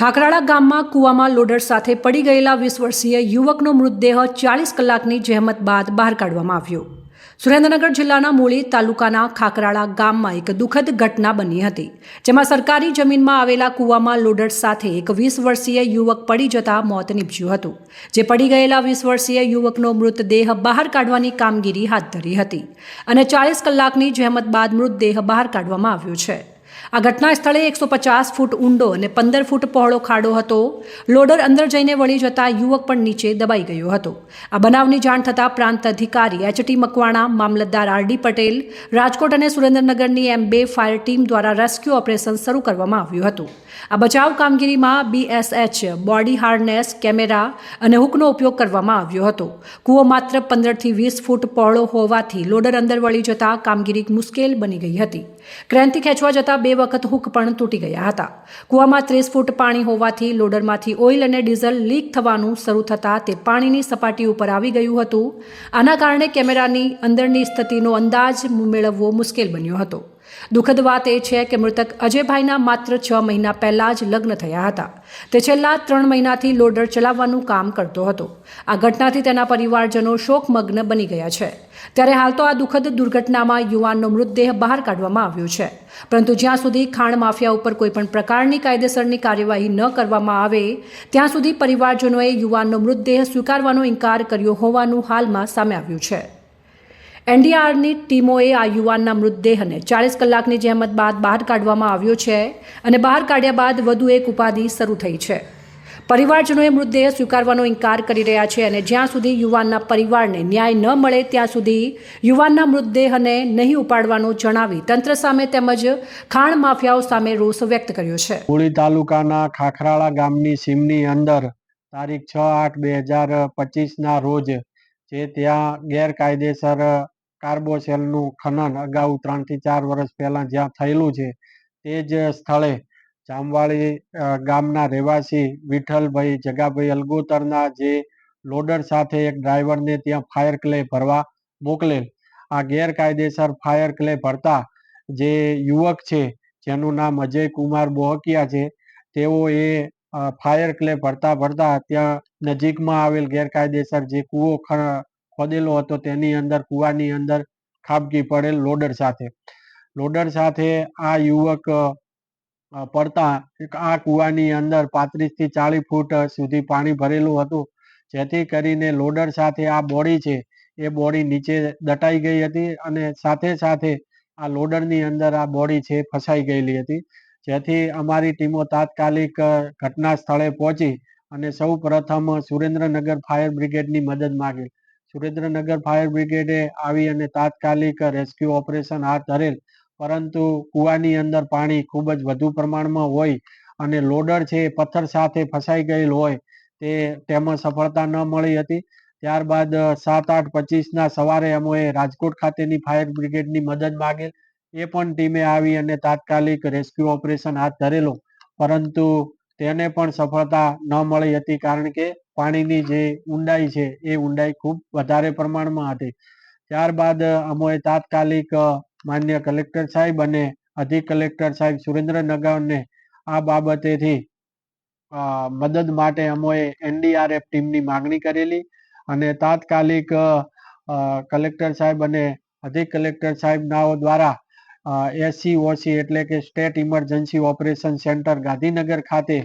ખાખરાળા ગામમાં કૂવામાં લોડર સાથે પડી ગયેલા 20 વર્ષીય યુવકનો મૃતદેહ 40 કલાકની જહેમત બાદ બહાર કાઢવામાં આવ્યો. સુરેન્દ્રનગર જિલ્લાના મૂળી તાલુકાના ખાખરાળા ગામમાં એક દુઃખદ ઘટના બની હતી, જેમાં સરકારી જમીનમાં આવેલા કૂવામાં લોડર સાથે એક 20 વર્ષીય યુવક પડી જતા મોત નીપજ્યું હતું. જે પડી ગયેલા 20 વર્ષીય યુવકનો મૃતદેહ બહાર કાઢવાની કામગીરી હાથ ધરી હતી અને 40 કલાકની જહેમત બાદ મૃતદેહ બહાર કાઢવામાં આવ્યો છે. આ ઘટના સ્થળે 150 ફૂટ ઊંડો અને 15 ફૂટ પહોળો ખાડો હતો. લોડર અંદર જઈને વળી જતા યુવક પણ નીચે દબાઈ ગયો હતો. આ બનાવની જાણ થતાં પ્રાંત અધિકારી એચ.ટી. મકવાણા, મામલતદાર આર.ડી. પટેલ, રાજકોટ અને સુરેન્દ્રનગરની એમ 2 ફાયર ટીમ દ્વારા રેસ્ક્યુ ઓપરેશન શરૂ કરવામાં આવ્યું હતું. આ બચાવ કામગીરીમાં BSH, બોડી હાર્નેસ, કેમેરા અને હુકનો ઉપયોગ કરવામાં આવ્યો હતો. કૂવો માત્ર 15 થી 20 ફૂટ પહોળો હોવાથી લોડર અંદર વળી જતા કામગીરી મુશ્કેલ બની ગઈ હતી. ક્રેનથી ખેંચવા જતા 2 વખત હુક પણ તૂટી ગયા હતા. કૂવામાં 30 ફૂટ પાણી હોવાથી લોડરમાંથી ઓઇલ અને ડીઝલ લીક થવાનું શરૂ થતાં તે પાણીની સપાટી ઉપર આવી ગયું હતું. આના કારણે કેમેરાની અંદરની સ્થિતિનો અંદાજ મેળવવો મુશ્કેલ બન્યો હતો. દુઃખદ વાત એ છે કે મૃતક અજયભાઈના માત્ર 6 મહિના પહેલાં જ લગ્ન થયા હતા. તે છેલ્લા 3 મહિનાથી લોડર ચલાવવાનું કામ કરતો હતો. આ ઘટનાથી તેના પરિવારજનો શોકમગ્ન બની ગયા છે. ત્યારે હાલ તો આ દુઃખદ દુર્ઘટનામાં યુવાનનો મૃતદેહ બહાર કાઢવામાં આવ્યો છે, પરંતુ જ્યાં સુધી ખાણ માફિયા ઉપર કોઈપણ પ્રકારની કાયદેસરની કાર્યવાહી ન કરવામાં આવે ત્યાં સુધી પરિવારજનોએ યુવાનનો મૃતદેહ સ્વીકારવાનો ઇનકાર કર્યો હોવાનું હાલમાં સામે આવ્યું છે. NDRની ટીમોએ આ યુવાનના મૃતદેહને 40 કલાકની જહેમત બાદ બહાર કાઢવામાં આવ્યો છે અને બહાર કાઢ્યા બાદ વધુ એક ઉપાધિ શરૂ થઈ છે. પરિવારજનોએ મૃતદેહ સ્વીકારવાનો ઇનકાર કરી રહ્યા છે અને જ્યાં સુધી યુવાનના પરિવારને ન્યાય ન મળે ત્યાં સુધી યુવાનના મૃતદેહને નહીં ઉપાડવાનું જણાવી તંત્ર સામે તેમજ ખાણ માફિયાઓ સામે રોષ વ્યક્ત કર્યો છે. મૂળી તાલુકાના ખાખરાળા ગામની સીમની અંદર તારીખ 6/8/2025ના રોજ જે ત્યાં ગેરકાયદેસર કાર્બોસેલનું ખનન અગાઉ 3 થી 4 વર્ષ પહેલાં જ્યાં થયેલું છે તે જ સ્થળે જામવાળી ગામના રહેવાસી વિઠ્ઠલભાઈ જગાભાઈ અલગોતરના જે લોડર સાથે એક ડ્રાઈવરને ત્યાં ફાયર ક્લે ભરવા મોકલેલ. આ ગેરકાયદેસર ફાયર ક્લે ભરતા જે યુવક છે જેનું નામ અજય કુમાર બોહકિયા છે, તેઓ એ ફાયર ક્લે ભરતા ભરતા ત્યાં નજીકમાં આવેલ ગેરકાયદેસર જે કૂવો ખોદેલો હતો તેની અંદર કૂવાની અંદર ખાબકી પડેલ લોડર સાથે આ યુવક પડતા આ કૂવાની અંદર 35 થી 40 ફૂટ સુધી પાણી ભરેલું હતું, જેથી કરીને લોડર સાથે આ બોડી છે એ બોડી નીચે દટાઈ ગઈ હતી અને સાથે સાથે આ લોડરની અંદર આ બોડી છે ફસાઈ ગયેલી હતી. જેથી અમારી ટીમો તાત્કાલિક ઘટના સ્થળે પહોંચી અને સૌ પ્રથમ સુરેન્દ્રનગર ફાયર બ્રિગેડની મદદ માંગેલ. સુરેન્દ્રનગર ફાયર બ્રિગેડે આવી અને તાત્કાલિક રેસ્ક્યુ ઓપરેશન હાથ ધરેલ, પરંતુ કૂવાની અંદર પાણી ખૂબ જ વધુ પ્રમાણમાં હોય અને લોડર છે એ પથ્થર સાથે ફસાઈ ગયેલ હોય તેમાં સફળતા ન મળી હતી. ત્યારબાદ 7/8/25ના સવારે અમોએ રાજકોટ ખાતેની ફાયર બ્રિગેડની મદદ માંગેલ. એ પણ ટીમે આવી અને તાત્કાલિક રેસ્ક્યુ ઓપરેશન હાથ ધરેલો, પરંતુ તેને પણ સફળતા ન મળી હતી, કારણ કે પાણીની જે ઊંડાઈ છે એ ઊંડાઈ ખૂબ વધારે પ્રમાણમાં હતી. ત્યારબાદ અમોએ તાત્કાલિક માન્ય કલેક્ટર સાહેબ અને અધિક કલેક્ટર સાહેબ સુરેન્દ્રનગરને આ બાબતેથી મદદ માટે અમોએ NDRF ટીમની માગણી કરેલી અને તાત્કાલિક કલેક્ટર સાહેબ અને અધિક કલેક્ટર સાહેબનાઓ દ્વારા SCOC એટલે કે state emergency operation centre Gandhinagar ખાતે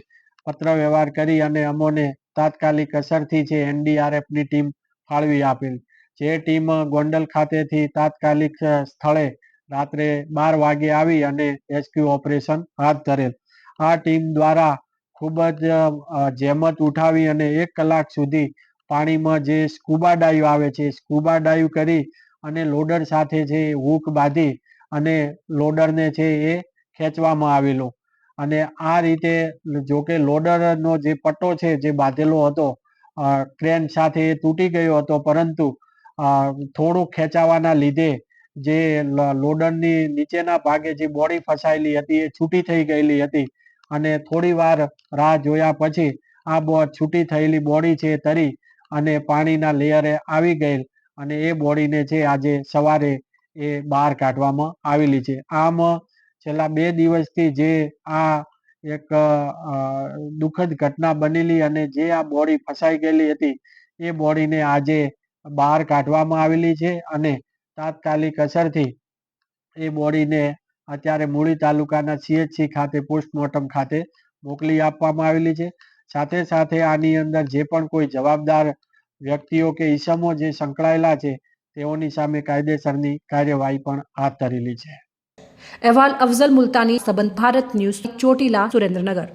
પત્ર વ્યવહાર કરી અને અમોને તાત્કાલિક અસરથી છે NDRFની ટીમ ફાળવી આપેલ. જે ટીમ ગોંડલ ખાતેથી તાત્કાલિક સ્થળે રાત્રે 12 વાગે આવી અને રેસ્ક્યુ ઓપરેશન હાથ ધરેલ. આ ટીમ દ્વારા ખૂબ જ જહેમત ઉઠાવી અને 1 કલાક સુધી પાણીમાં જે સ્કૂબા ડાઈવ આવે છે સ્કૂબા ડાઈવ કરી અને લોડર સાથે છે હુક બાંધી અને લોડરને છે એ ખેંચવામાં આવેલો. અને આ રીતે જોકે લોડરનો જે પટ્ટો છે જે બાંધેલો હતો ક્રેન સાથે એ તૂટી ગયો હતો, પરંતુ થોડુંક ખેંચાવાના લીધે જે લોડરની નીચેના ભાગે જે બોડી ફસાયેલી હતી એ છૂટી થઈ ગયેલી હતી અને થોડી વાર રાહ જોયા પછી આ છૂટી થયેલી બોડી છે તરી અને પાણીના લેયરે આવી ગયેલ અને એ બોડીને છે આજે સવારે એ બહાર કાઢવામાં આવેલી છે. આમ છેલ્લા 2 દિવસથી જે આ એક દુઃખદ ઘટના બનેલી અને જે આ બોડી ફસાઈ ગયેલી હતી એ બોડીને આજે બહાર કાઢવામાં આવેલી છે અને તાત્કાલિક અસરથી એ બોડીને અત્યારે મૂળી તાલુકાના CHC ખાતે પોસ્ટમોર્ટમ ખાતે મોકલી આપવામાં આવેલી છે. સાથે સાથે આની અંદર જે પણ કોઈ જવાબદાર વ્યક્તિઓ કે ઈસમો જે સંકળાયેલા છે તેઓની સામે કાયદેસરની કાર્યવાહી પણ હાથ ધરેલી છે. અહેવાલ અફઝલ મુલ્તાની, સંબંધ ભારત ન્યૂઝ, ચોટીલા, સુરેન્દ્રનગર.